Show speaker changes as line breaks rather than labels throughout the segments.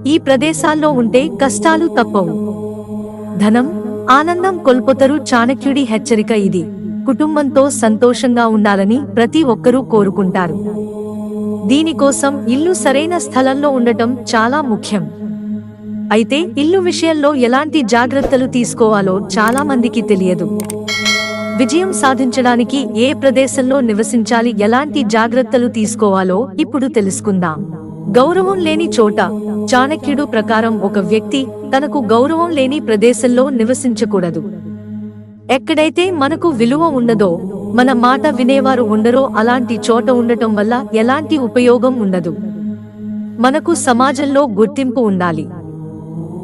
ఈ ప్రదేశాల్లో ఉంటే కష్టాలు తప్పవు. ధనం, ఆనందం కోల్పోతారు. చాణక్యుడి హెచ్చరిక ఇది. కుటుంబంతో సంతోషంగా ఉండాలని ప్రతి ఒక్కరూ కోరుకుంటారు. దీనికోసం ఇల్లు సరైన స్థలంలో ఉండటం చాలా ముఖ్యం. అయితే ఇల్లు విషయంలో ఎలాంటి జాగ్రత్తలు తీసుకోవాలో చాలా మందికి తెలియదు. విజయం సాధించడానికి ఏ ప్రదేశంలో నివసించాలి, ఎలాంటి జాగ్రత్తలు తీసుకోవాలో ఇప్పుడు తెలుసుకుందాం. గౌరవం లేని చోట. చాణక్యుడు ప్రకారం ఒక వ్యక్తి తనకు గౌరవం లేని ప్రదేశంలో నివసించకూడదు. ఎక్కడైతే మనకు విలువ ఉండదో, మన మాట వినేవారు ఉండరో అలాంటి చోట ఉండటం వల్ల ఎలాంటి ఉపయోగం ఉండదు. మనకు సమాజంలో గుర్తింపు ఉండాలి.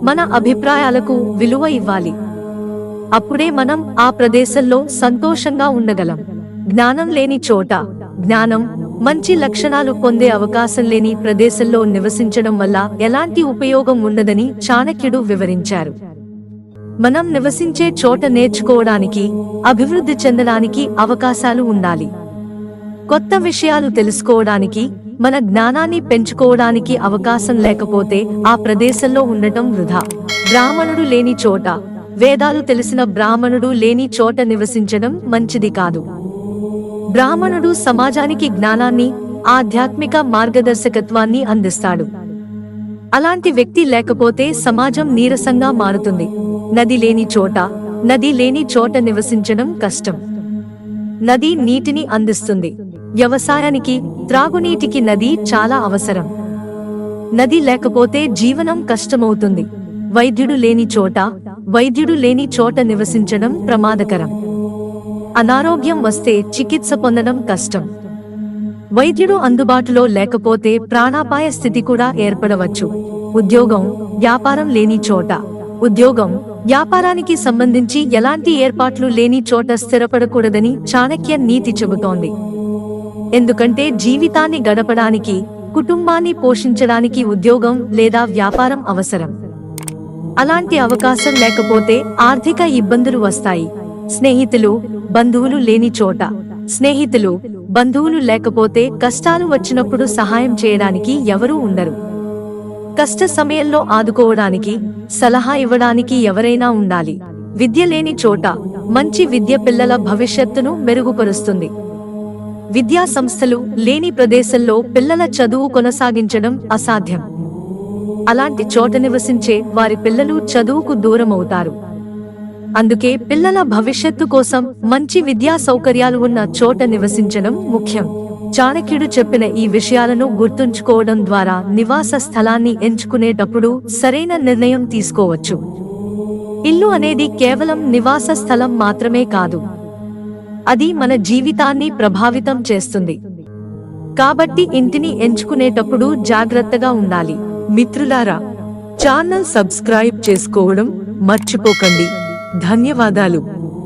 మన అభిప్రాయాలకు విలువ ఇవ్వాలి. అప్పుడే మనం ఆ ప్రదేశంలో సంతోషంగా ఉండగలం. జ్ఞానం లేని చోట. జ్ఞానం, మంచి లక్షణాలు పొందే అవకాశం లేని ప్రదేశంలో నివసించడం వల్ల ఎలాంటి ఉపయోగం ఉండదని చాణక్యుడు వివరించారు. మనం నివసించే చోట నేర్చుకోవడానికి, అభివృద్ధి చెందడానికి అవకాశాలు ఉండాలి. కొత్త విషయాలు తెలుసుకోవడానికి, మన జ్ఞానాన్ని పెంచుకోవడానికి అవకాశం లేకపోతే ఆ ప్రదేశంలో ఉండటం వృధా. బ్రాహ్మణుడు లేని చోట. వేదాలు తెలిసిన బ్రాహ్మణుడు లేని చోట నివసించడం మంచిది కాదు. బ్రాహ్మణుడు సమాజానికి జ్ఞానాన్ని, ఆధ్యాత్మిక మార్గదర్శకత్వాన్ని అందిస్తాడు. అలాంటి వ్యక్తి లేకపోతే సమాజం నీరసంగా మారుతుంది. నది లేని చోట. నది లేని చోట నివసించడం కష్టం. నది నీటిని అందిస్తుంది. వ్యవసాయానికి, త్రాగునీటికి నది చాలా అవసరం. నది లేకపోతే జీవనం కష్టమవుతుంది. వైద్యుడు లేని చోట. వైద్యుడు లేని చోట నివసించడం ప్రమాదకరం. అనారోగ్యం వస్తే చికిత్స పొందడం కష్టం. వైద్యుడు అందుబాటులో లేకపోతే ప్రాణాపాయ స్థితి కూడా ఏర్పడవచ్చు. ఉద్యోగం, వ్యాపారం లేని చోట. ఉద్యోగం, వ్యాపారానికి సంబంధించి ఎలాంటి ఏర్పాట్లు లేని చోట స్థిరపడకూడదని చాణక్య నీతి చెబుతోంది. ఎందుకంటే జీవితాన్ని గడపడానికి, కుటుంబాన్ని పోషించడానికి ఉద్యోగం లేదా వ్యాపారం అవసరం. అలాంటి అవకాశం లేకపోతే ఆర్థిక ఇబ్బందులు వస్తాయి. స్నేహితులు, బంధువులు లేని చోట. స్నేహితులు, బంధువులు లేకపోతే కష్టాలు వచ్చినప్పుడు సహాయం చేయడానికి ఎవరూ ఉండరు. కష్ట సమయంలో ఆదుకోవడానికి, సలహా ఇవ్వడానికి ఎవరైనా ఉండాలి. విద్య లేని చోట. మంచి విద్య పిల్లల భవిష్యత్తును మెరుగుపరుస్తుంది. విద్యా సంస్థలు లేని ప్రదేశంలో పిల్లల చదువు కొనసాగించడం అసాధ్యం. అలాంటి చోట నివసించే వారి పిల్లలు చదువుకు దూరమవుతారు. అందుకే పిల్లల భవిష్యత్తు కోసం మంచి విద్యా సౌకర్యాలు ఉన్న చోట నివసించడం ముఖ్యం. చాణక్యుడు చెప్పిన ఈ విషయాలను గుర్తుంచుకోవడం ద్వారా నివాస స్థలాన్ని ఎంచుకునేటప్పుడు సరైన నిర్ణయం తీసుకోవచ్చు. ఇల్లు అనేది కేవలం నివాస స్థలం మాత్రమే కాదు, అది మన జీవితాన్ని ప్రభావితం చేస్తుంది. కాబట్టి ఇంటిని ఎంచుకునేటప్పుడు జాగ్రత్తగా ఉండాలి. మిత్రులారా, ఛానల్ సబ్స్క్రైబ్ చేసుకోవడం మర్చిపోకండి. ధన్యవాదాలు.